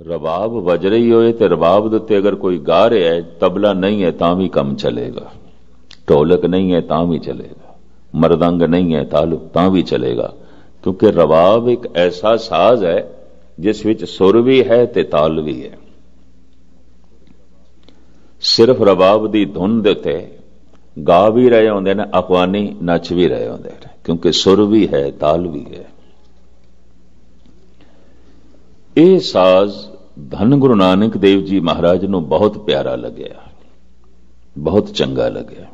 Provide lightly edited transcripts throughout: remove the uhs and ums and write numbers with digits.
रबाब वज रही होए ते रबाब दे उत्ते अगर कोई गा रहा है, तबला नहीं है तां भी कम चलेगा, ढोलक नहीं है तां भी चलेगा, मरदंग नहीं है तां भी चलेगा, क्योंकि रबाब एक ऐसा साज है जिस विच सुर भी है ते ताल भी है। सिर्फ रबाब दी धुन दे उत्ते गा भी रहे होंदे ने, अफवानी नच भी रहे होंदे ने, क्योंकि सुर भी है ताल भी है। ਇਹ ਸਾਜ਼ ਧੰਨ ਗੁਰੂ ਨਾਨਕ ਦੇਵ ਜੀ ਮਹਾਰਾਜ ਨੂੰ ਬਹੁਤ ਪਿਆਰਾ ਲੱਗਿਆ, ਬਹੁਤ ਚੰਗਾ ਲੱਗਿਆ,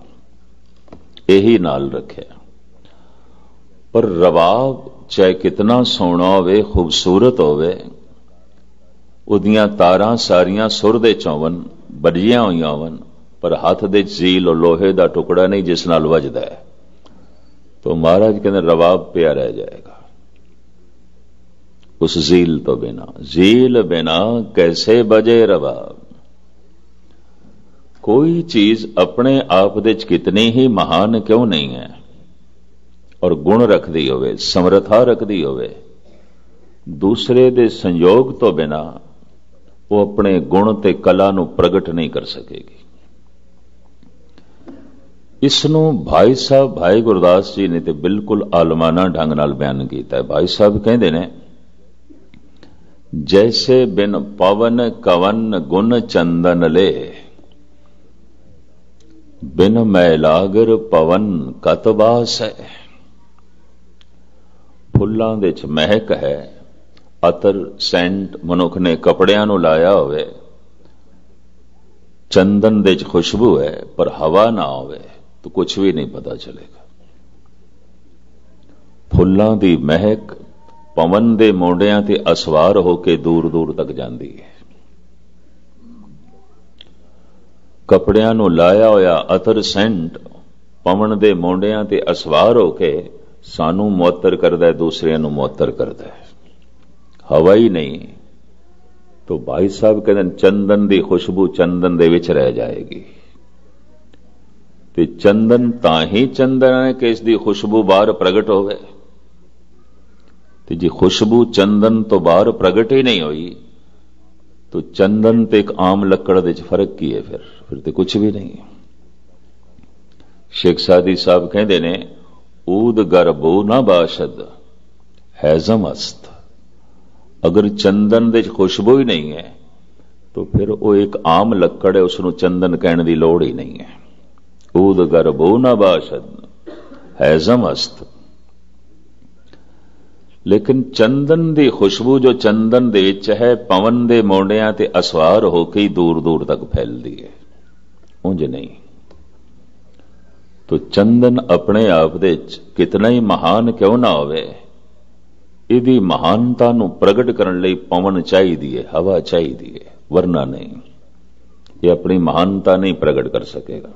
ਇਹੀ ਨਾਲ ਰੱਖਿਆ। ਪਰ ਰਬਾਬ ਚਾਹੇ ਕਿਤਨਾ ਸੋਹਣਾ ਹੋਵੇ, ਖੂਬਸੂਰਤ ਹੋਵੇ, ਉਹਦੀਆਂ ਤਾਰਾਂ ਸਾਰੀਆਂ ਸੁਰ ਦੇ ਚੋਵਨ ਵੱਜੀਆਂ ਹੋਈਆਂ ਹੋਵਨ, ਪਰ ਹੱਥ ਦੇ ਜ਼ੀਲ ਲੋਹੇ ਦਾ ਟੁਕੜਾ ਨਹੀਂ ਜਿਸ ਨਾਲ ਵੱਜਦਾ ਹੈ, ਤਾਂ ਮਹਾਰਾਜ ਕਹਿੰਦੇ ਰਬਾਬ ਪਿਆ ਰਹਿ ਜਾਏਗਾ उस झील तो बिना। झील बिना कैसे बजे रबाब। कोई चीज अपने आप दे कितनी ही महान क्यों नहीं है और गुण रखदी होवे, समर्था रखदी होवे, दूसरे दे संयोग तो बिना वो अपने गुण ते कला नूं प्रगट नहीं कर सकेगी। इसनूं भाई साहब, भाई गुरदास जी ने ते बिल्कुल आलमाना ढंग नाल बयान कीता है। भाई साहब कहंदे ने, जैसे बिन पवन कवन गुण चंदन ले, बिन मैलागर पवन कतबास है। फुल्लां दे च महक है, अतर सेंट मनुख ने कपड़ियां नूं लाया होवे, चंदन दे च खुशबू है, पर हवा ना होवे तो कुछ भी नहीं पता चलेगा। फुल्लां दी महक पवन दे मोंडियां ते असवार होके दूर दूर तक जांदी है। कपड़ियां नूं लाया होया अतर सेंट पवन दे मोंडियां ते असवार होके सानू मुअत्तर करदा है, दूसरियां नूं मुअत्तर करदा है। हवा ही नहीं तो भाई साहब कहते चंदन दी खुशबू चंदन दे विच रह जाएगी। ते चंदन तां ही चंदन है कि इसकी खुशबू बाहर प्रगट होवे। ते जी खुशबू चंदन तो बाहर प्रगट ही नहीं हुई तो चंदन ते एक आम लकड़ दे च फर्क की है? फिर तो कुछ भी नहीं है। शेख सादी साहब कहते ने, ऊद गरबो ना बाशद हैजम अस्त। अगर चंदन दे च खुशबू ही नहीं है तो फिर वो एक आम लकड़ है, उसनूं चंदन कहने की लोड़ ही नहीं है। ऊद गरबो ना बाशद हैजम अस्त। लेकिन चंदन दी खुशबू जो चंदन दे विच है, पवन दे मोंडियां ते असवार होके ही दूर दूर तक फैलदी है, उंज नहीं। तो चंदन अपने आप दे कितना ही महान क्यों ना होवे, इहदी महानता नूं प्रगट करन लई पवन चाहिदी है, हवा चाहिदी है, वरना नहीं, ये अपनी महानता नहीं प्रगट कर सकेगा।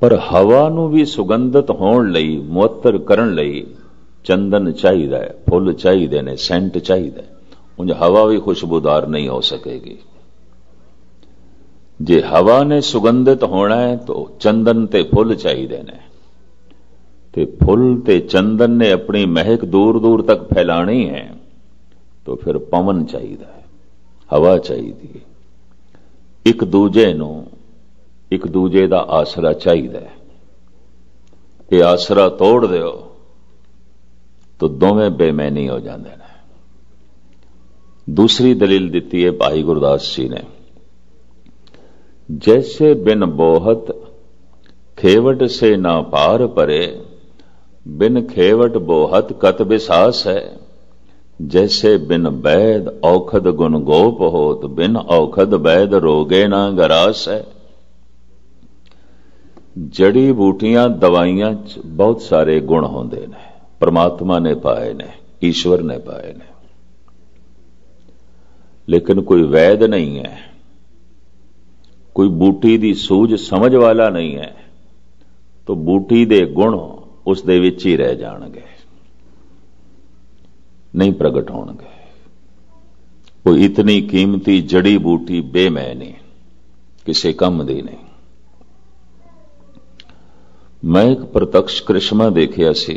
पर हवा नूं भी सुगंधित होण लई, मुअत्तर करन लई चंदन चाहिए, फुल चाहिए ने, सेंट चाहिए। उंज हवा भी खुशबूदार नहीं हो सकेगी। जे हवा ने सुगंधित होना है तो चंदन ते फुल चाहिए ने, ते फुल ते चंदन ने अपनी महक दूर दूर तक फैलानी है तो फिर पवन चाहिए, हवा चाहिए। एक दूजे नूं एक दूजे दा आसरा चाहिए। ये आसरा तोड़ दिओ तो दोवें बेमैनी हो जाते हैं। दूसरी दलील दी है भाई गुरदास जी ने, जैसे बिन बोहत खेवट से ना पार परे, बिन खेवट बोहत कत बिसास है। जैसे बिन बैद औखद गुण गोप होत, बिन औखद बैद रोगे ना गरास है। जड़ी बूटियां दवाइयां च बहुत सारे गुण होंदे ने, परमात्मा ने पाए ने, ईश्वर ने पाए ने, लेकिन कोई वैद नहीं है, कोई बूटी दी सूझ समझ वाला नहीं है, तो बूटी दे गुण उस दे विच ही रह जाणगे, नहीं प्रगट होणगे। कोई इतनी कीमती जड़ी बूटी बेमैनी, किसी कम दी नहीं। मैं एक प्रत्यक्ष करिश्मा देखिया सी।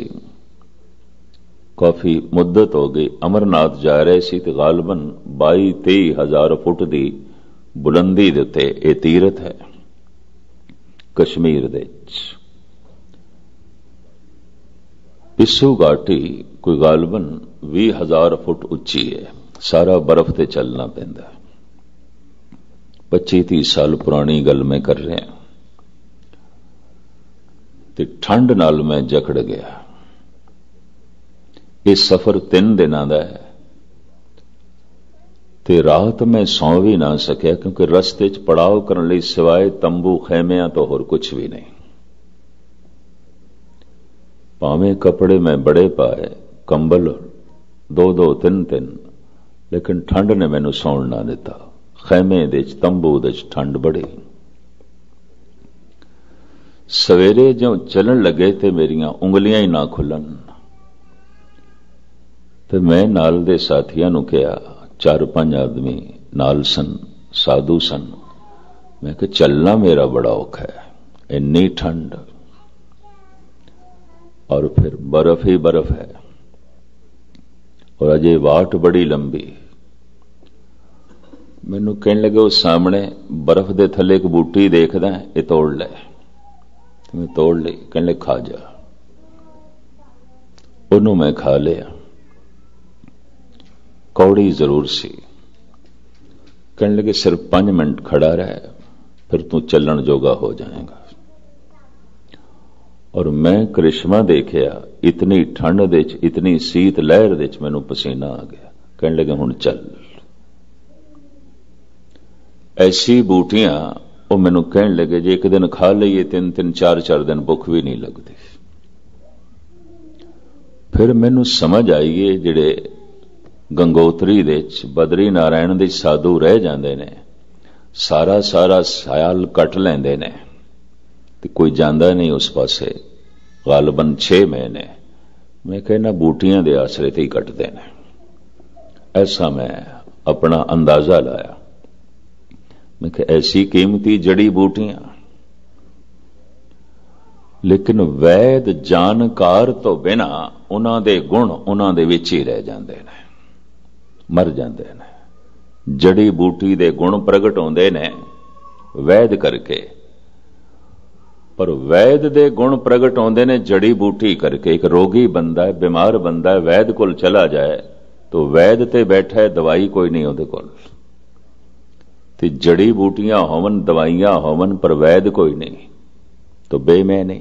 काफ़ी मुद्दत हो गई अमरनाथ जा रहे सी ते गालबन 22-23 हज़ार फुट की बुलंदी दे उत्ते यह तीरथ है कश्मीर दे पिस्सू घाटी कोई गालबन 20,000 फुट उच्ची है सारा बर्फ ते चलना पैंदा 25-30 साल पुरानी गल मैं कर रहा ते ठंड नाल मैं जकड़ गया ये सफर 3 दिनों का है ते रात मैं सौ भी ना सकिया क्योंकि रस्ते च पड़ाव करने लई सिवाए तंबू खैमियां तो होर कुछ भी नहीं भावें कपड़े मैं बड़े पाए कंबल 2-2 3-3 लेकिन ठंड ने मैनू सौण ना दिता खैमे दे तंबू दे ठंड बड़ी सवेरे जो चलन लगे ते मेरियां उंगलियां ही ना खुलन ते मैं नाल दे साथियां नूं कहा 4-5 आदमी नाल सन साधु सन मैं कि चलना मेरा बड़ा औखा है इन्नी ठंड और फिर बर्फ ही बर्फ है और अजे वाट बड़ी लंबी मैनू कहने लगे उस सामने बर्फ दे थले एक बूटी देखदा ये तोड़ ले मैं तोड़ ली कहने लगे खा जा उन्होंने मैं खा लिया कौड़ी जरूर सी कहने लगे सिर्फ 5 मिनट खड़ा रहे फिर तू चलन जोगा हो जाएगा और मैं करिश्मा देखिया इतनी ठंड दे इतनी सीत लहर दे मैनू पसीना आ गया कहने लगे हुण चल ऐसी बूटियां वो मैनू कहने लगे जे एक दिन खा लीए 3-3 4-4 दिन भुख भी नहीं लगती फिर मैनू समझ आई है जिहड़े गंगोत्री दे बदरी नारायण दे साधु रह जाते ने सारा साल कट लेंदे ने ते कोई जांदा नहीं उस पासे गालबन 6 महीने मैं कहना बूटियां दे आसरे ते ही कटते ने ऐसा मैं अपना अंदाजा लाया मैं कि ऐसी कीमती जड़ी बूटियां लेकिन वैद जानकार तो बिना उन्हां दे गुण उन्हां दे विच ही रह जांदे ने मर जाते हैं जड़ी बूटी दे गुण प्रगट होंदे ने वैद करके पर वैद दे गुण प्रगट होंदे ने जड़ी बूटी करके एक रोगी बंदा है बीमार बंदा है वैद कोल चला जाए तो वैद ते बैठा है दवाई कोई नहीं उहदे कोल ते जड़ी बूटियां होवन दवाइयां होवन पर वैद कोई नहीं तो बेमैनी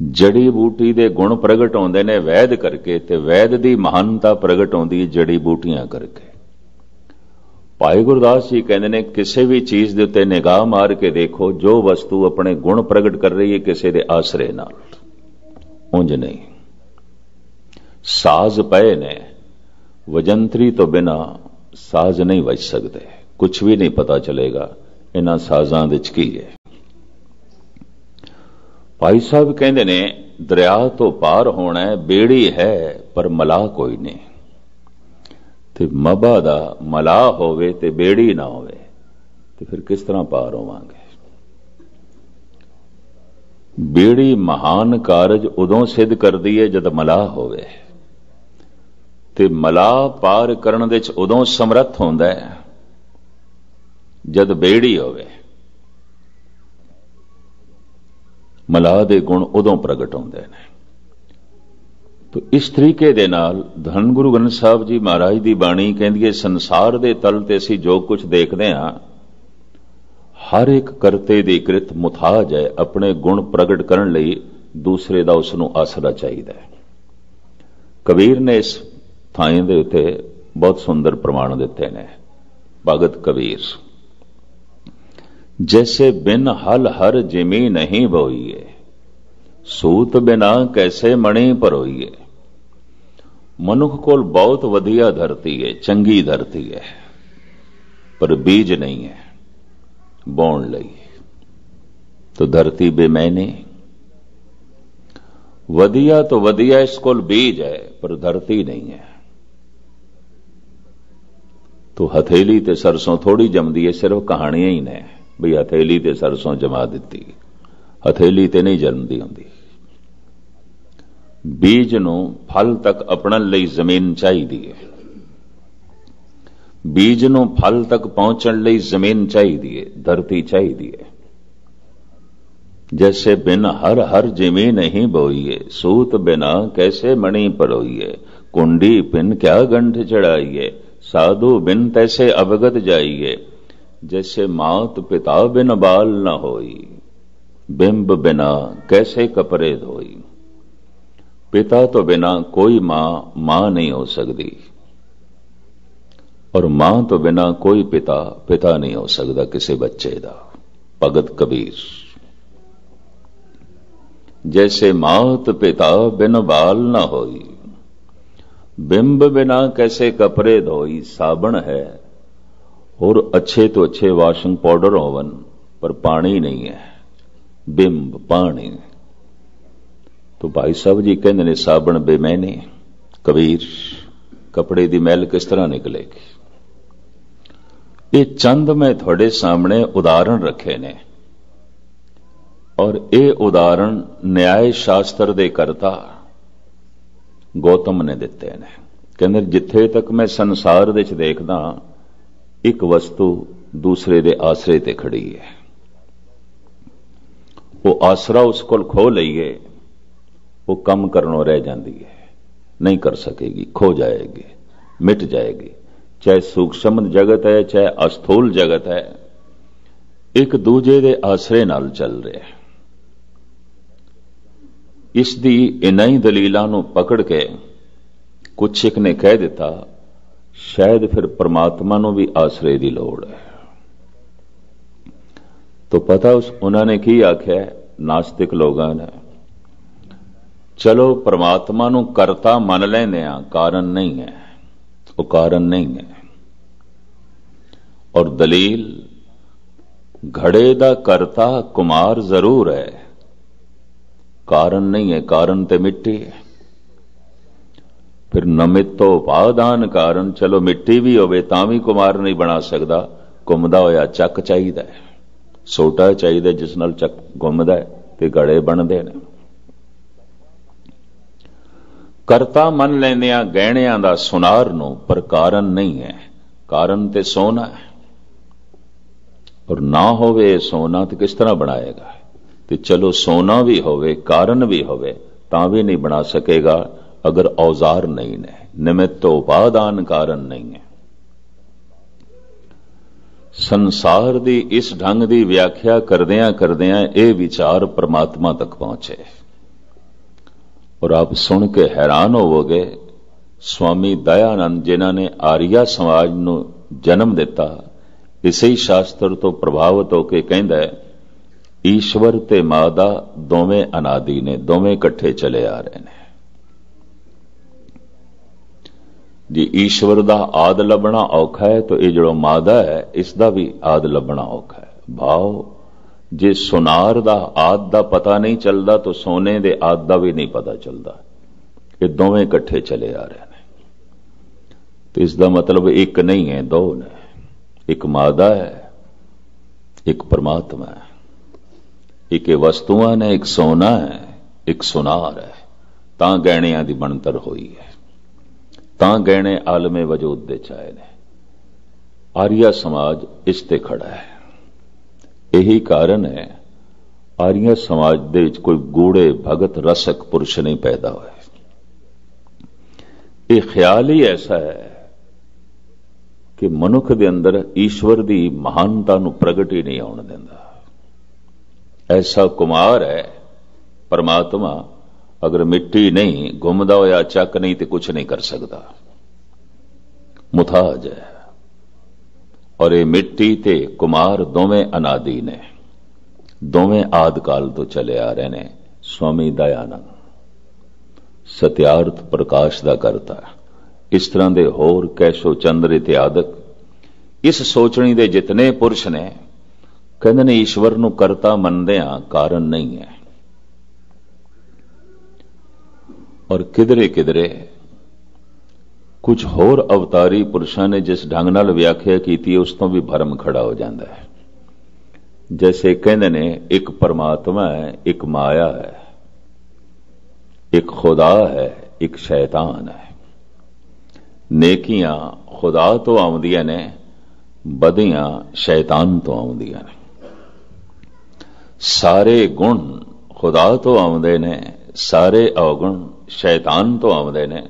जड़ी बूटी दे गुण प्रगट होंदे ने वैद करके ते वैद दी महानता प्रगट होंदी जड़ी बूटियां करके भाई गुरदास जी कहते ने किसी भी चीज दे उत्ते निगाह मार के देखो जो वस्तु अपने गुण प्रगट कर रही है किसी दे आसरे नाल उंज नहीं साज पए ने वजंतरी तो बिना साज नहीं वज सकते कुछ भी नहीं पता चलेगा इन्हां साजां दे च की है भाई साहब कहते ने दरिया तो पार होना है बेड़ी है पर मलाह कोई नहीं ते मबा दा मलाह होवे ते बेड़ी ना होवे ते फिर किस तरह पार होवांगे बेड़ी महान कारज उदों सिद्ध करदी है जद मलाह होवे ते मलाह पार करन दे च उदों समर्थ होंदा है जद बेड़ी होवे मलाह दे गुण उदों प्रगट होंदे ने तो इस तरीके दे नाल धन गुरु ग्रंथ साहब जी महाराज दी बाणी कहंदी है संसार दे तल ते असीं जो कुछ देखदे हां हर एक करते दी कृत मुथाज है अपने गुण प्रगट करन लई दूसरे दा उसनूं आसरा चाहिदा है कबीर ने इस थां दे उत्ते बहुत सुंदर प्रमाण दिते ने भगत कबीर जैसे बिन हल हर जिमी नहीं बोइए सूत बिना कैसे मणि परोइए मनुख कोल बहुत वधिया धरती है चंगी धरती है पर बीज नहीं है बोण लई तो धरती बेमैनी वधिया तो वधिया इस कोल बीज है पर धरती नहीं है तो हथेली ते सरसों थोड़ी जमदी है सिर्फ कहानियां ही ने बई हथेली ते सरसों जमा दी हथेली ते नहीं जन्मदी होंदी ਬੀਜ ਨੂੰ ਫਲ ਤੱਕ ਅਪਣਨ ਲਈ ਜ਼ਮੀਨ ਚਾਹੀਦੀ ਹੈ। ਬੀਜ ਨੂੰ ਫਲ ਤੱਕ ਪਹੁੰਚਣ ਲਈ ਜ਼ਮੀਨ ਚਾਹੀਦੀ ਹੈ, ਧਰਤੀ ਚਾਹੀਦੀ ਹੈ। जैसे बिन हर हर जिमी नहीं बोइए, सूत बिना कैसे मणि परोइए, कुंडी पिन क्या गंठ चढ़ाइए, साधु बिन तैसे अवगत जाइए, जैसे मात पिता बिन बाल न होई, बिंब बिना कैसे कपरे धोई। पिता तो बिना कोई मां नहीं हो सकती, और मां तो बिना कोई पिता नहीं हो सकता किसी बच्चे का। भगत कबीर। जैसे मात पिता बिन बाल न होई, बिंब बिना कैसे कपड़े धोई। साबण है और अच्छे तो अच्छे वाशिंग पाउडर होवन, पर पानी नहीं है, बिंब पानी। तो भाई साहब जी कहते ने साबण बेमैनी। कबीर, कपड़े दी मैल किस तरह निकलेगी। ये चंद मैं थोड़े सामने उदाहरण रखे ने, और ये उदाहरण न्याय शास्त्र दे करता गौतम ने दिते ने। कहंदे जिथे तक मैं संसार विच देखदा, एक वस्तु दूसरे दे आसरे ते खड़ी है। वो आसरा उस कोल खो लईए, वो कम करनों रह जाती है, नहीं कर सकेगी, खो जाएगी, मिट जाएगी। चाहे सूक्ष्म जगत है, चाहे अस्थूल जगत है, एक दूजे दे आसरे नाल चल रहे हैं। इस दी इन्हां ही दलीलां नूं पकड़ के कुछ एक ने कह दिता, शायद फिर परमात्मा नूं भी आसरे दी लोड़ है। तो पता उन्होंने की आख्या, नास्तिक लोगों ने, चलो परमात्मा नूं करता मन लैंदे आ, कारण नहीं है, वो कारण नहीं है। और दलील, घड़े दा करता कुमार जरूर है, कारण नहीं है, कारण ते मिट्टी है। फिर नमितो उपादान कारण, चलो मिट्टी भी होवे तां भी कुमार नहीं बना सकता, घुमदा होया चक चाहिदा है, सोटा चाहिदा जिस नाल चक घुमदा है ते घड़े बनदे ने। करता मन लैंदे आ गहणियां दा सुनार नूं, पर कारण नहीं है, कारण ते सोना है। और ना होवे सोना तो किस तरह बनाएगा। तो चलो सोना भी होवे, कारण भी होवे, तां भी नहीं बना सकेगा अगर औजार नहीं ने, निमित्त उपादान कारण नहीं है। संसार दी इस ढंग दी व्याख्या करदियां करदियां ये विचार परमात्मा तक पहुंचे। और आप सुन के हैरान होवोगे, स्वामी दयानंद जिन्हां ने आर्या समाज नूं जन्म दिता, इसे शास्त्र तो प्रभावित होकर कहंदा है, ईश्वर ते मादा दोवें अनादि ने, दोवें इकट्ठे चले आ रहे हैं। जी ईश्वर दा आद लभना औखा है, तो ये जो मादा है इसका भी आद लभना औखा है। भाव, जे सुनार दा आद दा पता नहीं चलता, तो सोने दे आद दा भी नहीं पता चलता। ये दोवें इकट्ठे चले आ रहे हैं। तो इसका मतलब एक नहीं है, दो ने। एक मादा है, एक परमात्मा है। एक वस्तुआं ने, एक सोना है, एक सुनार है। तां गहणियां दी बनतर होई है, तां गहणे आलमे वजूद दे चाहे ने। आर्या समाज इस ते खड़ा है। यही कारण है आर्या समाज दे विच कोई गूढ़े भगत रसक पुरुष नहीं पैदा हुए। ये ख्याल ही ऐसा है कि मनुख दे अंदर ईश्वर दी महानता नूं प्रगट ही नहीं आउण दिंदा। ऐसा कुमार है परमात्मा, अगर मिट्टी नहीं, घुमदा होया चक नहीं तो कुछ नहीं कर सकता, मुथाज है। और ये मिट्टी ते कुमार दोवें अनादि ने, दोवें आदकाल तो चले आ रहे ने। स्वामी दयानंद सत्यार्थ प्रकाश दा करता, इस तरह दे होर कैशो चंद्र इत्यादक इस सोचनी दे जितने पुरुष ने, कहंदे ने ईश्वर नूं करता मनदे आ, कारण नहीं है। और किधरे किधरे कुछ होर अवतारी पुरुषों ने जिस ढंग नाल व्याख्या की, उस तो भी भरम खड़ा हो जाता है। जैसे कहंदे ने एक परमात्मा है, एक माया है। एक खुदा है, एक शैतान है। नेकियां खुदा तो आउंदियां ने, बदियां शैतान तो आउंदियां ने। सारे गुण खुदा तो आउंदे ने, सारे अवगुण शैतान तो आउंदे ने।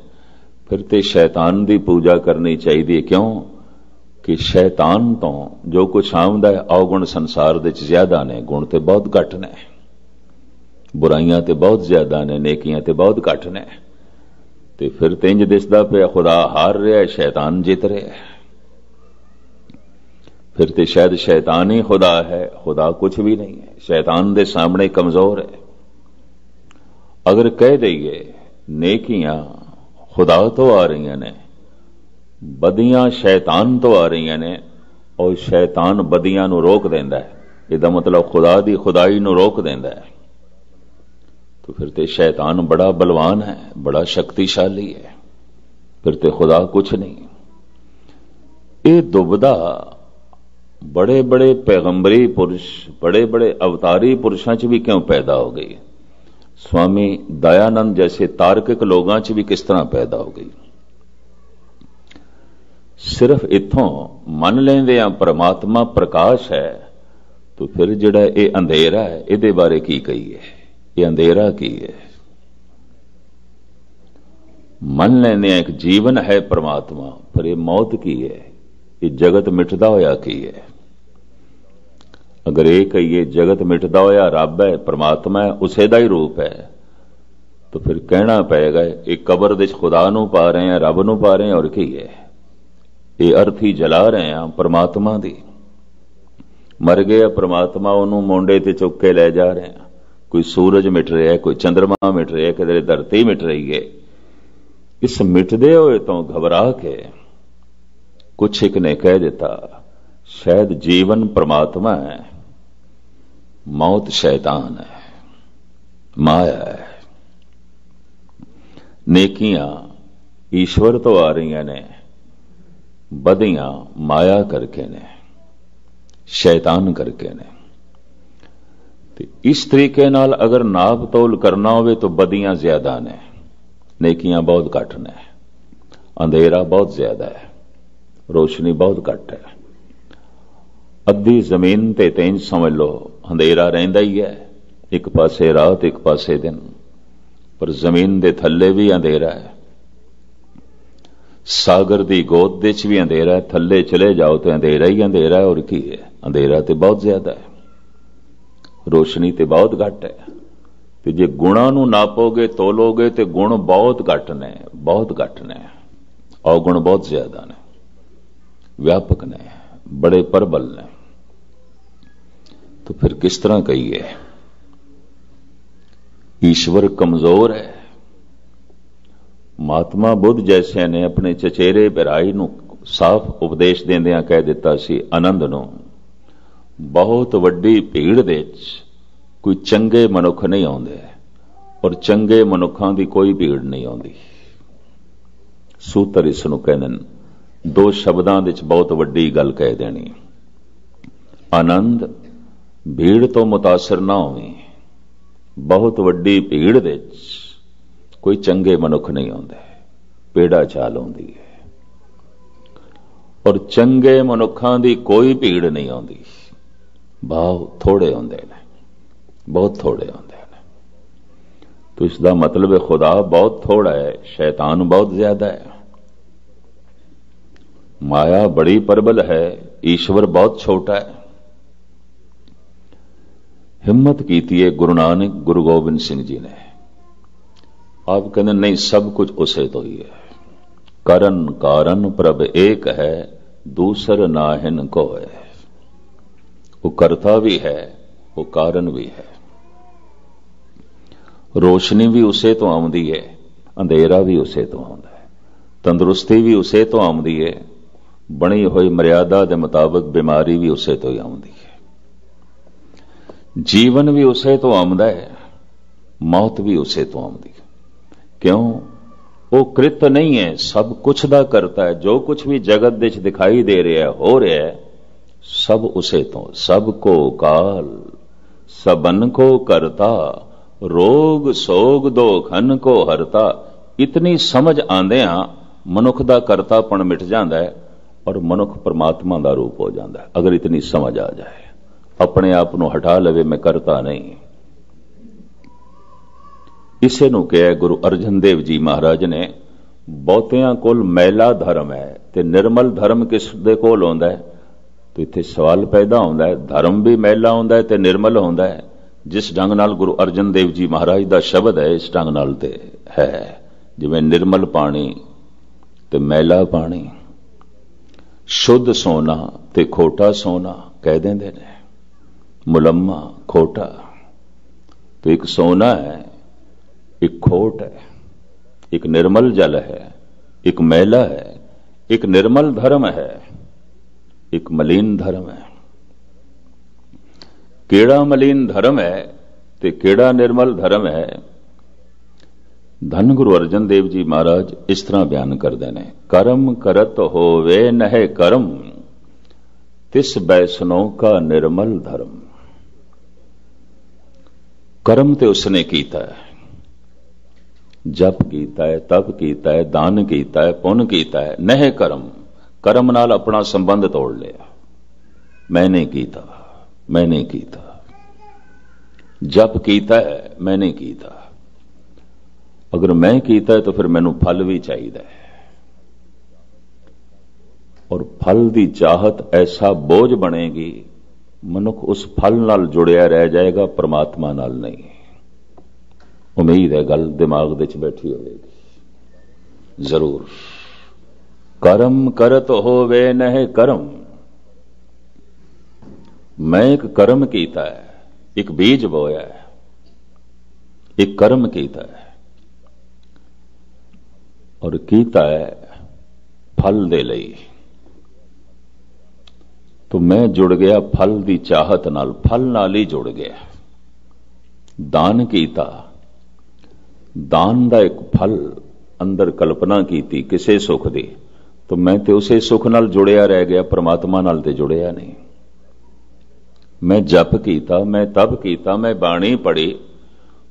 फिर ते शैतान की पूजा करनी चाहिए। क्यों कि शैतान तो जो कुछ आउंदा है, अवगुण संसार दे ज्यादा ने, गुण ते बहुत घट ने, बुराइयां ते बहुत ज्यादा ने, नेकियां ते बहुत घट ने। ते फिर ते इंज दिसदा पिया खुदा हार रहा है, शैतान जित रहा है। फिर ते शायद शैतान ही खुदा है, खुदा कुछ भी नहीं है, शैतान दे सामने कमजोर है। अगर कह दईए नेकियां खुदा तो आ रही ने, बदियां शैतान तो आ रही ने, और शैतान बदियां नूं रोक देंदा है, इसदा मतलब खुदा दी खुदाई नूं रोक देंदा है। तो फिर ते शैतान बड़ा बलवान है, बड़ा शक्तिशाली है, फिर ते खुदा कुछ नहीं। ये दुविधा बड़े बड़े पैगंबरी पुरुष, बड़े बड़े अवतारी पुरुषों च भी क्यों पैदा हो गई? स्वामी दयानंद जैसे तार्किक लोगों च भी किस तरह पैदा हो गई? सिर्फ इत्थों मन लेंदे आ परमात्मा प्रकाश है, तो फिर जिहड़ा ये अंधेरा है, इहदे बारे की कहीए? ये अंधेरा की है? मन लेंदे एक जीवन है परमात्मा, पर यह मौत की है, ये जगत मिटदा होया की है? अगर ये कहिए जगत मिटदा होया रब है, परमात्मा है, उसे दा ही रूप है, तो फिर कहना पएगा एक कबर दे खुदा नूं पा रहे हैं, रब नूं पा रहे हैं, और की है? ये अर्थी जला रहे हैं परमात्मा दी। मर गया परमात्मा, उन्होंने मोंडे ते चुक के ले जा रहे हैं। कोई सूरज मिट रहा है, कोई चंद्रमा मिट रहा है, किधरे धरती मिट रही है। इस मिटदे हुए तो घबरा के कुछ एक ने कह दिता, शायद जीवन परमात्मा है, मौत शैतान है, माया है। नेकियां ईश्वर तो आ रही ने, बदियां माया करके ने, शैतान करके ने। इस तरीके नाल अगर नाप तोल करना होवे तो बदियां ज्यादा ने, नेकियां बहुत घट ने। अंधेरा बहुत ज्यादा है, रोशनी बहुत घट है। अद्धी जमीन ते इंज समझ लो अंधेरा रहिंदा ही है, एक पासे रात एक पासे दिन, पर जमीन दे थल्ले भी अंधेरा है। सागर दी गोद दे च भी अंधेरा है, थल्ले चले जाओ तो अंधेरा ही अंधेरा है। और की है? अंधेरा तो बहुत ज्यादा है, रोशनी तो बहुत घट है। तो जे गुणा नूं नापोगे तोलोगे तो गुण बहुत घट ने, बहुत घट ने, अवगुण बहुत ज्यादा ने, व्यापक ने, बड़े प्रबल ने। तो फिर किस तरह कहिए ईश्वर कमजोर है? महात्मा बुद्ध जैसे ने अपने चचेरे भराई नूं साफ उपदेश देंदियां कह दिता सी आनंद नूं, बहुत वड्डी भीड़ दे कोई चंगे मनुख नहीं आउंदे, और चंगे मनुखां दी कोई भीड़ नहीं आउंदी। सूत्र इस नूं कहंदे ने, दो शब्दां विच बहुत वड्डी गल कह देनी। आनंद भीड़ तो मुतासर ना होवी, बहुत वड्डी भीड़ दे कोई चंगे मनुख नहीं आउंदे, पेड़ा चाल आउंदी है। और चंगे मनुखां दी कोई भीड़ नहीं आउंदी, भाव थोड़े आउंदे ने, बहुत थोड़े आउंदे ने। तो इसका मतलब है खुदा बहुत थोड़ा है, शैतान बहुत ज्यादा है, माया बड़ी प्रबल है, ईश्वर बहुत छोटा है। हिम्मत कीती है गुरु नानक गुरु गोबिंद सिंह जी ने। आप कहते नहीं, सब कुछ उसे तो ही है। करन कारण प्रभ एक है, दूसर नाहिन को है। वो करता भी है, वो कारण भी है। रोशनी भी उसे तो आउंदी है, अंधेरा भी उसे तो आउंदा है। तंदुरुस्ती भी उसे तो आउंदी है, बनी हुई मर्यादा के मुताबिक बीमारी भी उसे तो ही आउंदी है। जीवन भी उसे तो आउंदा है, मौत भी उसे तो आउंदी है। क्यों? वो कृत नहीं है, सब कुछ दा करता है। जो कुछ भी जगत विच दिखाई दे रहा है, हो रहा है, सब उसे तो। सबको काल सबन को करता, रोग सोग दो खन को हरता। इतनी समझ आंदियां मनुख दा करतापन मिट जाता है और मनुख परमात्मा का रूप हो जाता है। अगर इतनी समझ आ जाए, अपने आप को हटा लवे मैं करता नहीं। इसे नूं कहा गुरु अर्जन देव जी महाराज ने, बहुतियां कोल मैला धर्म है ते निर्मल धर्म किस दे कोल होंदा है। तो इत्थे सवाल पैदा होंदा है, धर्म भी मैला होंदा है ते निर्मल होंदा है। जिस ढंग नाल गुरु अर्जन देव जी महाराज दा शब्द है, इस ढंग नाल ते है जिवें निर्मल पानी ते मैला पानी, शुद्ध सोना ते खोटा सोना कह देंदे ने, मुलम्मा खोटा। तो एक सोना है, एक खोट है, एक निर्मल जल है, एक मैला है, एक निर्मल धर्म है, एक मलिन धर्म है। केड़ा मलिन धर्म है ते केड़ा निर्मल धर्म है, धन गुरु अर्जन देव जी महाराज इस तरह बयान करते हैं। कर्म करत होवे नहे कर्म, तिस बैसनो का निर्मल धर्म। कर्म ते उसने कीता है, जप कीता है, तप कीता है, दान कीता है, पुण्य कीता है। नह कर्म, कर्म नाल अपना संबंध तोड़ लिया। मैंने कीता, मैंने कीता। जप कीता है, मैंने कीता। अगर मैं कीता है तो फिर मैनू फल भी चाहिए, और फल की चाहत ऐसा बोझ बनेगी, मनुख उस फल नाल जुड़िया रह जाएगा, परमात्मा नाल नहीं। उम्मीद है गल दिमाग विच बैठी होगी जरूर। कर्म करत होवे नह कर्म, मैं एक कर्म कीता है, एक बीज बोया है, एक कर्म कीता है और कीता है फल दे लई। तो मैं जुड़ गया फल की चाहत नाल, फल नाल ही जुड़ गया। दान कीता, दान का एक फल अंदर कल्पना की किसी सुख दी, तो मैं तो उसे सुख नाल जुड़िया रह गया, परमात्मा नाल ते जुड़िया नहीं। मैं जप कीता, मैं तप कीता, मैं बाणी पढ़ी,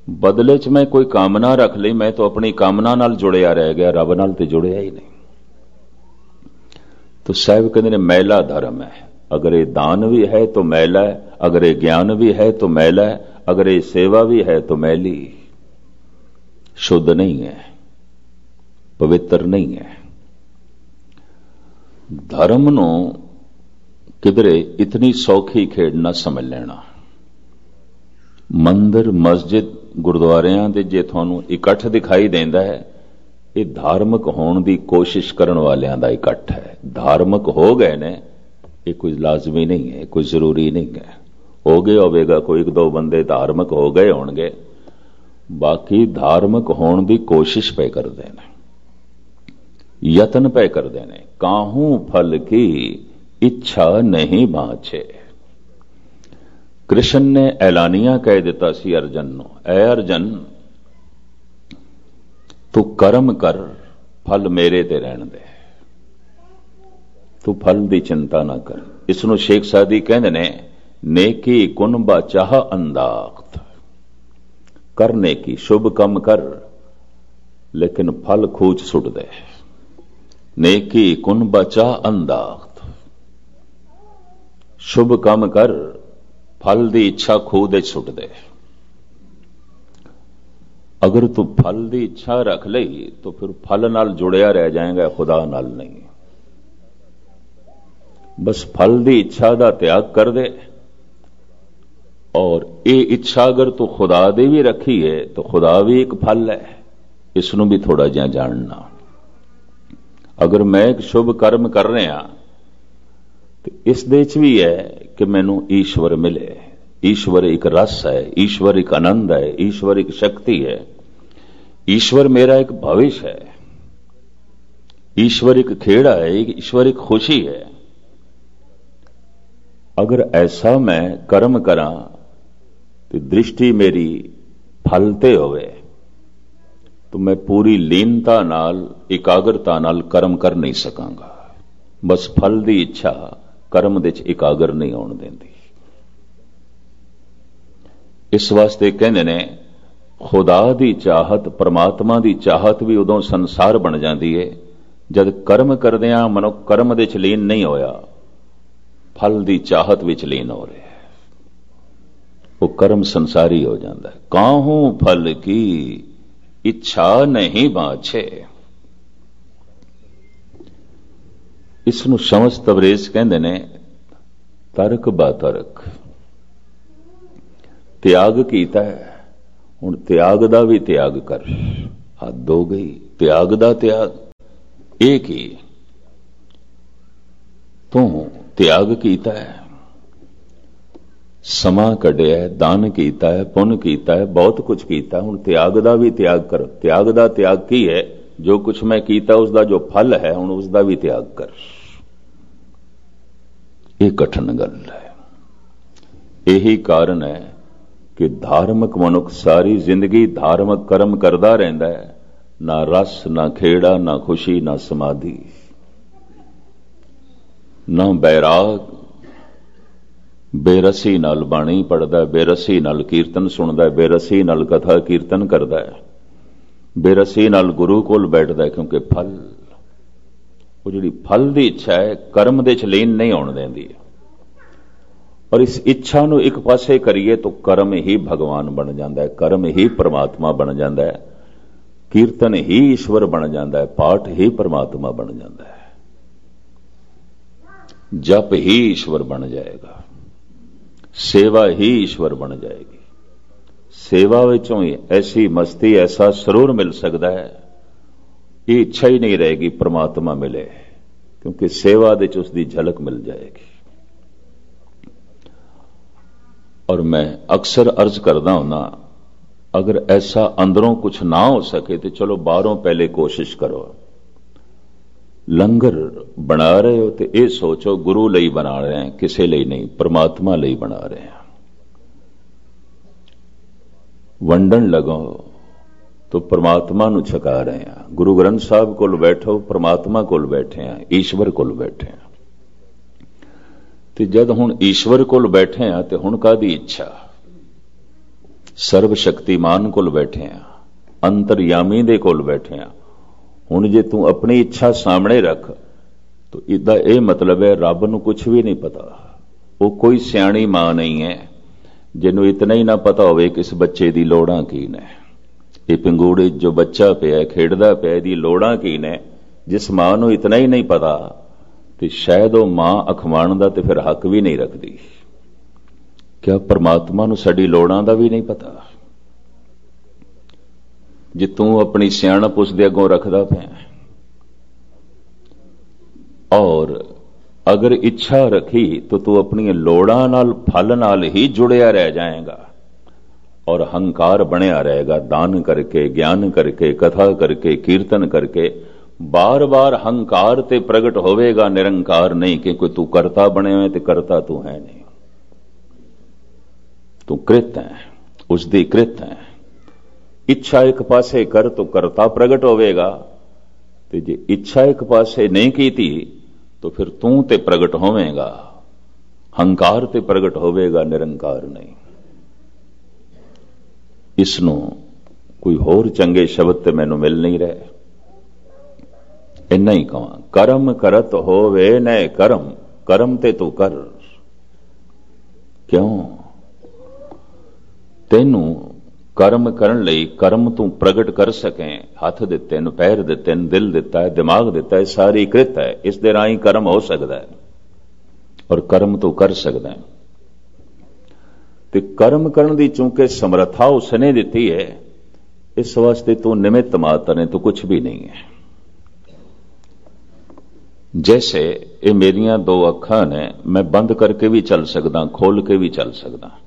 बदले च मैं कोई कामना रख ली, मैं तो अपनी कामना नाल जुड़िया रह गया, रब नाल ते जुड़िया ही नहीं। तो साहब कहते ने मैला धर्म है। अगर ये दान भी है तो मैला है, अगर ये ज्ञान भी है तो मैला है, अगर ये सेवा भी है तो मैली, शुद्ध नहीं है, पवित्र नहीं है। धर्म नूं किधरे इतनी सौखी खेड ना समझ लेना। मंदिर मस्जिद गुरुद्वारियां दे जे तुहानूं इकट्ठ दिखाई देंदा है, ये धार्मिक होने की कोशिश करने वालियां दा इकट्ठ है। धार्मिक हो गए ने, ये कोई लाजमी नहीं है, कोई जरूरी नहीं है। हो गया होगा कोई एक दो बंदे धार्मिक हो गए होंगे, बाकी धार्मिक होने की कोशिश पे करते हैं, यत्न पे करते हैं। काहू फल की इच्छा नहीं बाँचे। कृष्ण ने ऐलानिया कह दिता सी अर्जन नूं, ऐ अर्जन तू कर्म कर, फल मेरे ते रहन दे, तू फल की चिंता ना कर। इसनूं शेख सादी कहंदे ने, नेकी कुन बाचाह अंदाख्त। कर नेकी, शुभ कम कर, लेकिन फल खूच सुट दे। नेकी कुन बचा अंदाख्त, शुभ कम कर, फल की इच्छा खूह दे सुट दे। अगर तू फल की इच्छा रख लई तो फिर फल नाल जुड़िया रह जाएगा, खुदा नाल नहीं। बस फल की इच्छा का त्याग कर दे, और ये इच्छा अगर तू खुदा दी भी रखी है तो खुदा भी एक फल है। इसनूं भी थोड़ा जिहा जानना। अगर मैं एक शुभ कर्म कर रहा तो इस दे च भी है कि मैनू ईश्वर मिले। ईश्वर एक रस है, ईश्वर एक आनंद है, ईश्वर एक शक्ति है, ईश्वर मेरा एक भविष्य है, ईश्वर एक खेड़ा है, ईश्वर एक खुशी है। अगर ऐसा मैं कर्म करा तो दृष्टि मेरी फलते होवे, तो मैं पूरी लीनता नाल, एकाग्रता नाल कर्म कर नहीं सकांगा। बस फल की इच्छा कर्म दे च एकाग्र नहीं होने देंदी। इस वास्ते कहने ने, खुदा की चाहत, परमात्मा की चाहत भी उदों संसार बन जाती है जद कर्म करदियां मनुख कर्म दे च लीन नहीं होया, फल की चाहत विच लीन हो रहा है। वो कर्म संसारी हो जाता है। काहू फल की इच्छा नहीं बाछे। इसनू शमस तबरेज कहते ने तरक बा तरक। त्याग कीता है, हुण त्याग दा भी त्याग कर। हद हो गई। त्याग दा त्याग एक ही। तू त्याग कीता है, समा कढ़िया है, दान कीता है, पुण्य कीता है, बहुत कुछ कीता। हुण त्याग दा भी त्याग कर। त्याग दा त्याग की है? जो कुछ मैं कीता उसका जो फल है हुण उसका भी त्याग कर। ये कठिन गल है। यही कारण है कि धार्मिक मनुख सारी जिंदगी धार्मिक कर्म करता रहता है, ना रस, ना खेड़ा, ना खुशी, ना समाधि, ना बैराग। बेरसी नाल बाणी पढ़दा, बेरसी नाल कीर्तन सुनदा, बेरसी नाल कथा कीर्तन करदा है, बेरसी नाल गुरु कोल बैठदा है। क्योंकि फल, वो जिहड़ी फल की इच्छा है कर्म दे च लीन नहीं होण देंदी। और इस इच्छा नूं एक पासे करिए तो कर्म ही भगवान बन जाता है, कर्म ही परमात्मा बन जाता है, कीर्तन ही ईश्वर बन जाता है, पाठ ही परमात्मा बन जाता है, जप ही ईश्वर बन जाएगा, सेवा ही ईश्वर बन जाएगी। सेवा विचों ही ऐसी मस्ती, ऐसा सरूर मिल सकता है, ये इच्छा ही नहीं रहेगी परमात्मा मिले, क्योंकि सेवा दे च उसकी झलक मिल जाएगी। और मैं अक्सर अर्ज करदा हुंदा, अगर ऐसा अंदरों कुछ ना हो सके तो चलो बाहरों पहले कोशिश करो। लंगर बना रहे हो तो यह सोचो गुरु लई बना रहे हैं, किसी लई नहीं, परमात्मा लई बना रहे हैं। वंडन लगो तो परमात्मा नूं छका रहे हैं। गुरु ग्रंथ साहब कोल बैठो, परमात्मा कोल बैठे हैं, ईश्वर कोल बैठे हैं। तो जद हुण ईश्वर कोल बैठे हैं तो हुण कादी इच्छा? सर्वशक्तिमान कोल बैठे हैं, अंतरयामी दे कोल बैठे हैं। हुण जे तू अपनी इच्छा सामने रख तो इदा यह मतलब है रब नूं कुछ भी नहीं पता। वो कोई सियाणी मां नहीं है जिन्हों इतना ही ना पता होवे कि इस बच्चे दी लोड़ां की ने। ये पिंगूड़े जो बच्चा पिया खेडदा पिया दी लोड़ां की ने, जिस मां नूं इतना ही नहीं पता तो शायद वो मां अखवाण दा ते फिर हक भी नहीं रखती। क्या परमात्मा नूं साडी लोड़ां दा भी नहीं पता? जे तू अपनी सियाणप उसदे अगों रखदा पिया, और अगर इच्छा रखी तो तू अपनी लोड़ां नाल फल नाल ही जुड़िया रह जाएगा और हंकार बनिया रहेगा। दान करके, ज्ञान करके, कथा करके, कीर्तन करके बार बार हंकार ते प्रगट होवेगा, निरंकार नहीं। क्योंकि तू करता बने हुए तो करता तू है नहीं, तू कृत है, उसदी कृत है। इच्छा एक पासे कर तो करता प्रगट होवेगा, ते जे इच्छा एक पासे नहीं कीती तो फिर तू ते प्रगट होवेगा, हंकार ते प्रगट होवेगा, निरंकार नहीं। इसनों कोई होर चंगे शब्द ते मैनू मिल नहीं रहे। इन्ना ही कहां, कर्म करत होवे न कर्म, कर्म ते तू कर। क्यों? तेनू कर्म करन लई, कर्म तू प्रगट कर सके, हथ दिते न, पैर दिते न, दिल दिता है, दिमाग दिता है, सारी कृत है। इस दे राही कर्म हो सकता है और कर्म तू कर सकता है। ते कर्म करन दी चूंकि समर्था उसने दिती है, इस वास्ते तू निमित्त मात्र है, तो कुछ भी नहीं है। जैसे ये मेरियां दो अखां ने, मैं बंद करके भी चल सकदा, खोल के भी चल सकदा।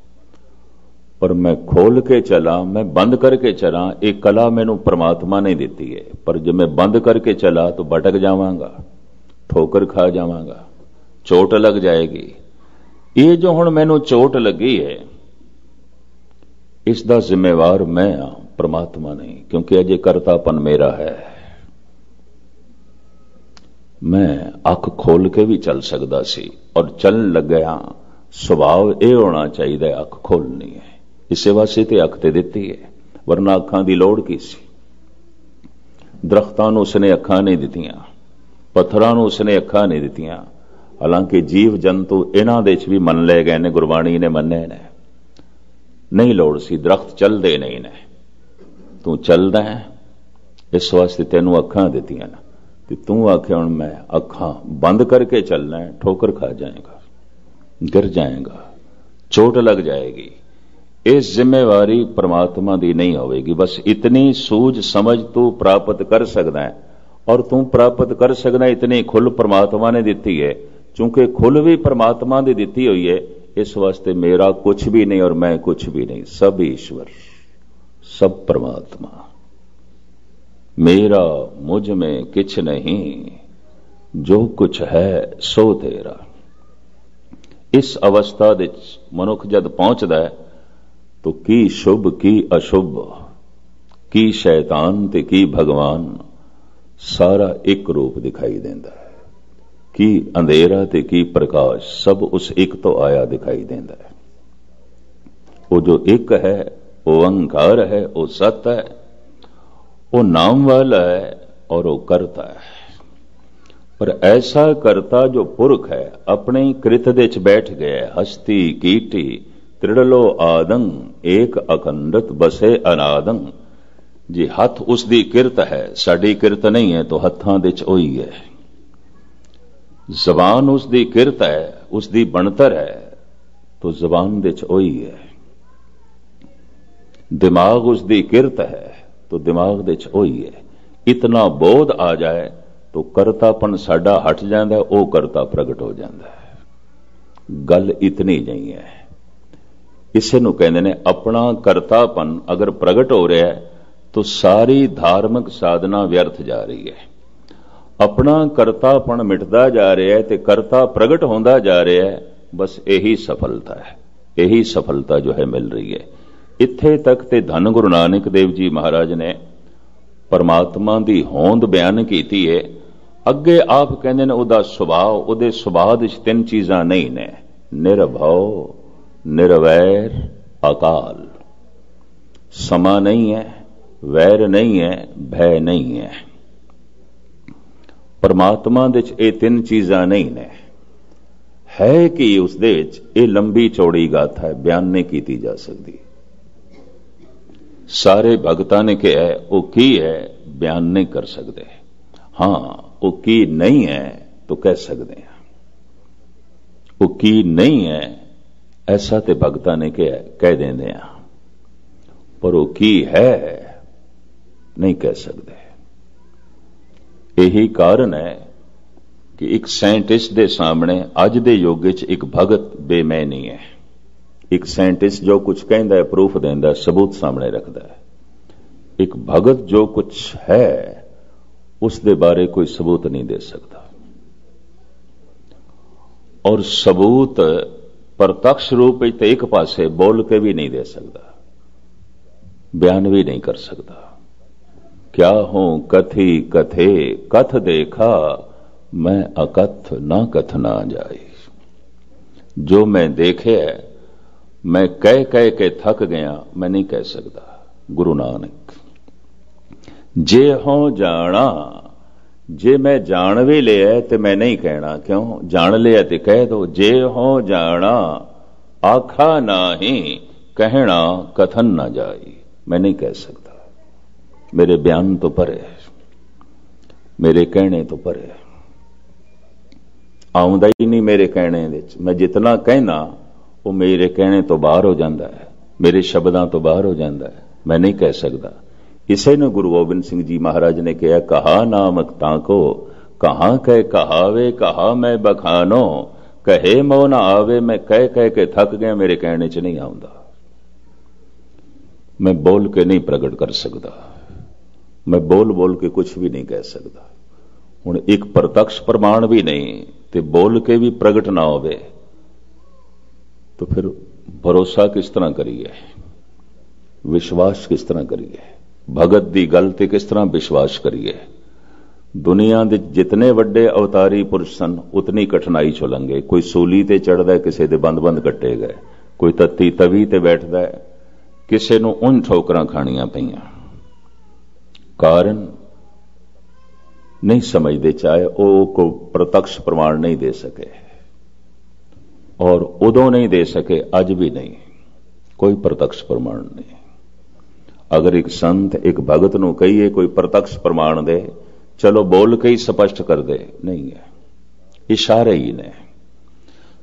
पर मैं खोल के चला, मैं बंद करके चला, एक कला मैनू परमात्मा ने दी है। पर जब मैं बंद करके चला तो भटक जावांगा, ठोकर खा जावांगा, चोट लग जाएगी। ये जो हुण मैनू चोट लगी है, इसका जिम्मेवार मैं हाँ, परमात्मा नहीं। क्योंकि अजे करतापन मेरा है। मैं अख खोल के भी चल सकता सी और चलन लग गया। सुभाव यह होना चाहिए अख खोलनी है, इसे वास्ते तो अख ते दिती है। वरना अखां की लोड़ की सी। दरख्तां नूं उसने अखां नहीं दित्तियां, पत्थरां नूं उसने अखां नहीं दित्तियां। हालांकि जीव जंतु इन्हां दे च भी मन ले गए ने, गुरबाणी ने मन्ने ने। नहीं लोड़ सी, दरख्त चलदे नहीं ने, तू चलदा है इस वास्ते तेनू अखां दित्तियां ने। ते तू आखे हुण मैं अखां बंद करके चलना है, ठोकर खा जाएगा, गिर जाएगा, चोट लग जाएगी। इस जिम्मेवारी परमात्मा दी नहीं होगी। बस इतनी सूझ समझ तू प्राप्त कर सकदा है, और तू प्राप्त कर सकदा है इतनी खुल परमात्मा ने दिती है। चूंकि खुल भी परमात्मा दी दिती हुई है, इस वास्ते मेरा कुछ भी नहीं और मैं कुछ भी नहीं, सब ईश्वर, सब परमात्मा। मेरा मुझ में किछ नहीं, जो कुछ है सो तेरा। इस अवस्था दे मनुख जद पहुंचदा है तो की शुभ की अशुभ, की शैतान ते की भगवान, सारा एक रूप दिखाई देंदा है। की अंधेरा ते की प्रकाश, सब उस एक तो आया दिखाई देंदा है। वो जो एक है, वो ओंकार है, वो सत है, वो नाम वाला है और वो करता है। पर ऐसा करता जो पुरख है, अपने कृत दे च बैठ गया। हस्ती कीटी त्रिड़लो आदंग, एक अखंडत बसे अनादंग। जी हथ उसकी किरत है, साड़ी किरत नहीं है, तो हत्थां दे च ओही है। जबान उसकी किरत है, उसकी बनतर है, तो जबान दे च ओही है। दिमाग उसकी किरत है, तो दिमाग दे च ओही है। इतना बोध आ जाए तो करतापन साडा हट जाता है, वो करता प्रगट हो जाता है। गल इतनी नहीं है। इसे नूं कहंदे ने अपना करतापन अगर प्रगट हो रहा है तो सारी धार्मिक साधना व्यर्थ जा रही है। अपना करतापन मिटदा जा रहा है तो करता प्रगट होंदा जा रहा है। बस यही सफलता है, यही सफलता जो है मिल रही है। इत्थे तक ते धन गुरु नानक देव जी महाराज ने परमात्मा दी होंद बयान कीती है। अगे आप कहंदे ने उहदा सुभाव, उहदे सुभाव विच तीन चीज़ां नहीं ने, निरभव, निरवैर, अकाल। समा नहीं है, वैर नहीं है, भय नहीं है। परमात्मा दे च ये तीन चीज़ां नहीं ने। है कि उस दे विच ये लंबी चौड़ी गाथा है, बयान नहीं की जा सकती। सारे भगतां ने कहा है वो की है, बयान नहीं कर सकते। हाँ, वो की नहीं है तो कह सकते हैं। वो की नहीं है ऐसा तो भगतां ने कह देंदे हैं, पर वो की है नहीं कह सकते। यही कारण है कि एक साइंटिस्ट के सामने अज दे युग विच एक भगत बेमै नहीं है। एक साइंटिस्ट जो कुछ कहता है, प्रूफ देंदा, सबूत सामने रखता है। एक भगत जो कुछ है उसके बारे कोई सबूत नहीं दे सकता, और सबूत प्रत्यक्ष रूप तो एक पासे बोल के भी नहीं दे सकता, बयान भी नहीं कर सकता। क्या हूं कथी कथे, कथ देखा मैं अकथ ना कथ ना जाई। जो मैं देखे मैं कह कह के थक गया, मैं नहीं कह सकता। गुरु नानक जे हो जाना, जे मैं जान भी लिया तो मैं नहीं कहना। क्यों? जान लिया तो कह दो। जे हो जाना आखा ना ही, कहना कथन ना जाई। मैं नहीं कह सकता। मेरे बयान तो परे है, मेरे कहने तो परे है, आउंदा ही नहीं मेरे कहने विच। मैं जितना कहना वो मेरे कहने तो बाहर हो जाता है, मेरे शब्दां तो बाहर हो जाता है। मैं नहीं कह सकता। इसे ने गुरु गोबिंद सिंह जी महाराज ने कहा, कहा नामक ताको कहां कह कहावे, कहा मैं बखानो, कहे मो ना आवे। मैं कह कह के थक गया, मेरे कहने च नहीं आउंदा। मैं बोल के नहीं प्रगट कर सकता, मैं बोल बोल के कुछ भी नहीं कह सकता। हुण एक प्रत्यक्ष प्रमाण भी नहीं ते बोल के भी प्रगट ना होवे तो फिर भरोसा किस तरह करिए, विश्वास किस तरह करिए, भगत दी गल ते किस तरह विश्वास करिए। दुनिया दे जितने वड्डे अवतारी पुरुष सन उतनी कठिनाई चो लंघे। कोई सूली ते चढ़दा, किसी दे बंद बंद कट्टे गए, कोई तत्ती तवी ते बैठदा है, ਕਿਸੇ ਨੂੰ ਉਨ ਠੋਕਰਾਂ ਖਾਣੀਆਂ ਪਈਆਂ। ਕਾਰਨ नहीं समझते, चाहे वो को प्रत्यक्ष प्रमाण नहीं दे सके और उदों नहीं दे सके, अज भी नहीं, कोई प्रत्यक्ष प्रमाण नहीं। अगर एक संत एक भगत नूं कहिए कोई प्रत्यक्ष प्रमाण दे, चलो बोल के ही स्पष्ट कर दे, नहीं है, इशारे ही ने,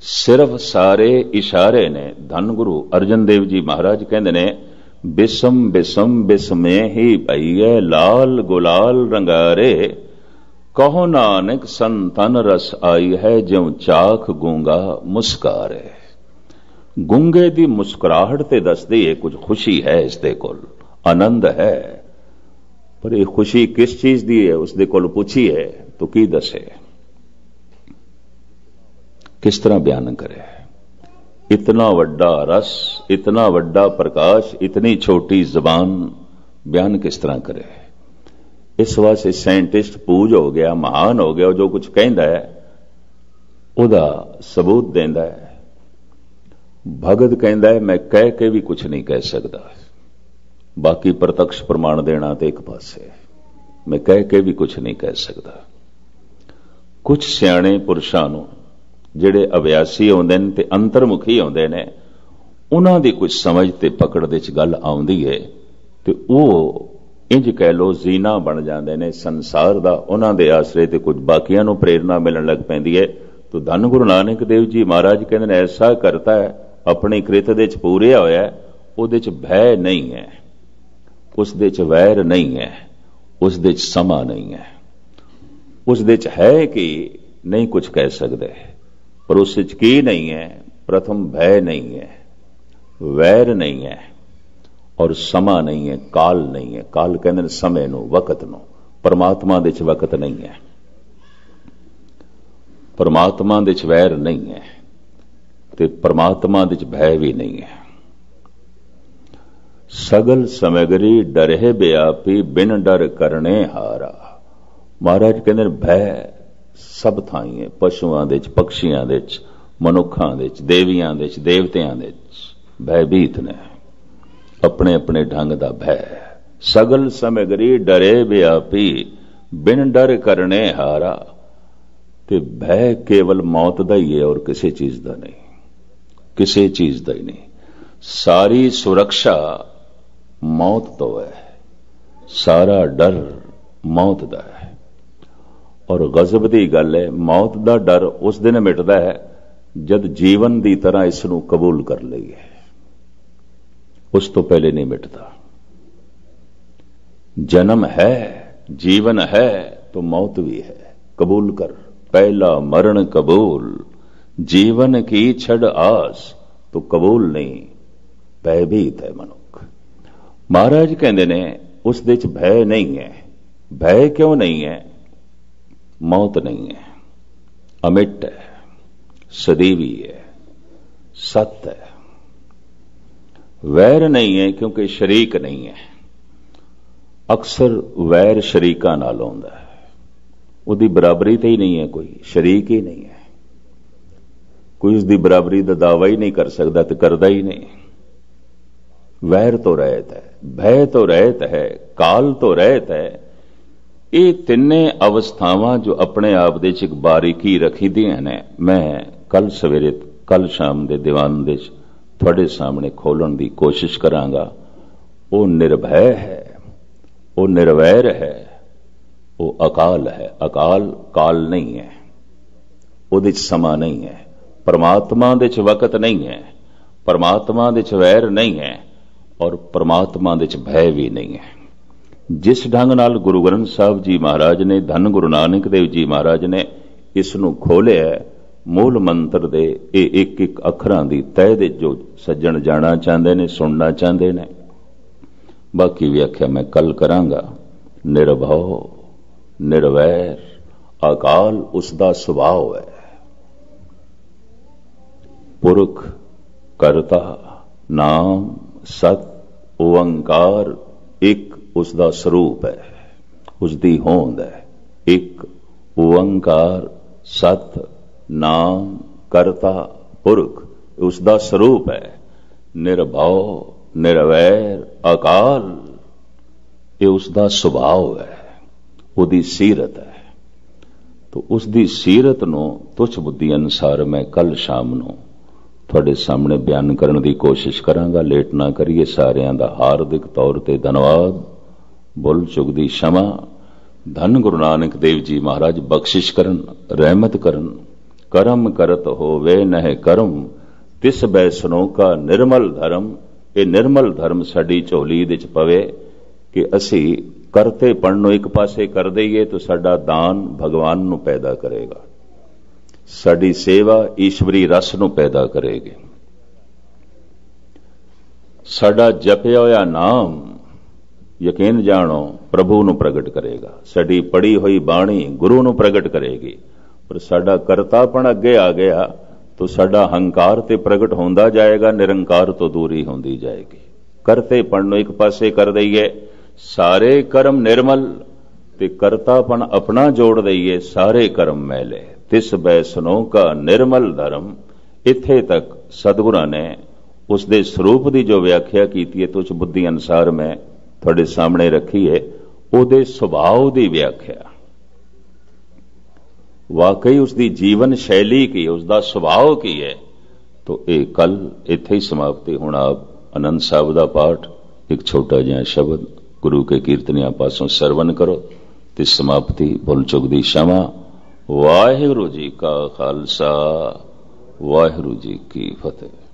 सिर्फ सारे इशारे ने। धन गुरु अर्जन देव जी महाराज कहते ने, बिसम बिसम बिसमे ही भईए लाल गुलाल रंगारे, कहो नानक संतन रस आई है, ज्यों चाख गूंगा मुस्कारे। गूंगे दी मुस्कुराहट ते दसदी है कुछ खुशी है, इसदे कोल आनंद है, पर यह खुशी किस चीज दी है उसदे कोल पूछी है तो की दसे, किस तरह बयान करे। इतना वड्डा रस, इतना वड्डा प्रकाश, इतनी छोटी जबान बयान किस तरह करे। इस वास्ते साइंटिस्ट पूज हो गया, महान हो गया, जो कुछ कहता है उदा सबूत देंदा है। भगत कहता है मैं कह के भी कुछ नहीं कह सकता, बाकी प्रत्यक्ष प्रमाण देना तो एक पासे, मैं कह के भी कुछ नहीं कह सकता। कुछ सियाणे पुरुषां नूं जिहड़े अभ्यासी होंदे ने ते अंतर्मुखी होंदे ने, उन्हां दी कुछ समझ ते पकड़ दे च गल आउंदी है ते वो इंज कह लो जीना बन जाते हैं संसार का, उन्हां दे आसरे ते कुछ बाकियां नूं प्रेरणा मिलण लग पैंदी है। तो धन गुरु नानक देव जी महाराज कहते हैं ऐसा करता है अपनी कृत दे च पूरिया होया, उहदे च भय नहीं है, उसदे च वैर नहीं है, उसदे च समा नहीं है, उसदे च है कि नहीं कुछ कह सकते, पर उस च की नहीं है। प्रथम भय नहीं है, वैर नहीं है और समा नहीं है, काल नहीं है। काल कहते हैं समय नूं, वकत नूं। परमात्मा दे च वकत नहीं है, परमात्मा दे च वैर नहीं है ते परमात्मा दे च भय भी नहीं है। सगल समगरी डरे व्यापी बिन डर करने हारा। महाराज कहते हैं भय सब थाई है, पशुआं दे च, पक्षियां दे च, मनुखां दे च, देवियां दे च, देवतियां दे च भयभीत ने, अपने अपने ढंग का भय। सगल समगरी डरे व्यापी बिन डर करने हारा। ते भय केवल मौत का ही है और किसी चीज का नहीं, किसी चीज का ही नहीं। सारी सुरक्षा मौत तो है, सारा डर मौत का है। और गजब की गल है, मौत का डर उस दिन मिटता है जब जीवन की तरह इसनूं कबूल कर लईए, उस तो पहले नहीं मिटता। जन्म है, जीवन है तो मौत भी है, कबूल कर। पहला मरण कबूल, जीवन की छड़ आस तो कबूल नहीं, भयभीत है मनुख। महाराज कहते ने उस दे च भय नहीं है। भय क्यों नहीं है? मौत नहीं है, अमिट है, सदैवी है, सत्य है। वैर नहीं है क्योंकि शरीक नहीं है। अक्सर वैर शरीका नाल होंदा है, उसकी बराबरी तो ही नहीं है, कोई शरीक ही नहीं है, कोई उसकी बराबरी का दावा ही नहीं कर सकता तो करता ही नहीं। वैर तो रहत है, भय तो रहत है, काल तो रहत है। ये तिन्ने अवस्थावां जो अपने आप दे एक बारीकी रखी दी ने, मैं कल सवेरे कल शाम दे दीवान दे थोड़े सामने खोलण की कोशिश करांगा। वो निर्भय है, वो निर्वैर है, वो अकाल है। अकाल काल नहीं है, उहदे च समा नहीं है। परमात्मा दे च वकत नहीं है, परमात्मा दे च वैर नहीं है और परमात्मा दे च भय भी नहीं है। जिस ढंग नाल गुरु ग्रंथ साहब जी महाराज ने, धन गुरु नानक देव जी महाराज ने इसनूं खोलिया, मूल मंत्र दे एक एक अखरां दी तह दे जो सज्जण जाना चाहते ने, सुनना चाहते ने, बाकी व्याख्या मैं कल करांगा। निर्भव, निर्वैर, अकाल उसका सुभाव है। पुरख, कर्ता, नाम, सत, ओंकार एक उसका स्वरूप है, उसकी होंद है। एक ओंकार, सत, नाम, कर्ता, पुरख उसका स्वरूप है। निर्भव, ਨਿਰਵੈਰ ਅਕਾਲ, ਇਹ ਉਸ ਦਾ ਸੁਭਾਅ ਹੈ, ਉਹਦੀ ਸੀਰਤ ਹੈ। तो उसकी सीरत नूं तुच्छ बुद्धि अनुसार मैं कल शाम नूं तुहाडे सामने बयान करने की कोशिश करांगा। लेट ना करिए। सारियां दा हार्दिक तौर ते धन्यवाद। भुल चुक दी क्षमा। धन गुरु नानक देव जी महाराज बख्शिश करन, रहमत करन। करम करत होवे नह करम, तिस बैसनों का निर्मल धर्म। ये निर्मल धर्म साडी झोली दे च पवे कि असी करते पढ़नों एक पासे कर दईए तो साडा दान भगवान नूं पैदा करेगा, साडी सेवा ईश्वरी रस नूं पैदा करेगी, साडा जपिया होया नाम यकीन जानो प्रभु नूं प्रगट करेगा, साडी पढ़ी हुई बाणी गुरु नूं प्रगट करेगी। पर साडा करतापण अगे आ गया तो साडा हंकार ते प्रगट होंदा जाएगा, निरंकार तो दूरी होंदी जाएगी। करते पढ़नों एक पासे कर दईए सारे कर्म निर्मल, ते करतापन अपना जोड़ दईए सारे कर्म मैले। तिस बैसनों का निर्मल धर्म। इत्थे तक सतगुरां ने उसदे स्वरूप की जो व्याख्या की है तुच्छ बुद्धि अनुसार मैं तुहाडे सामने रखी है, उहदे सुभाव की व्याख्या। वाकई उसकी जीवन शैली की, उसका स्वभाव की है। तो ये कल इत्थे ही समाप्ति। हुण आप आनंद साहब का पाठ एक छोटा जिहा शब्द गुरु के कीर्तनिया पासों सरवण करो ते समाप्ति। भुल चुक दी क्षमा। वाहिगुरु जी का खालसा, वाहिगुरु जी की फतेह।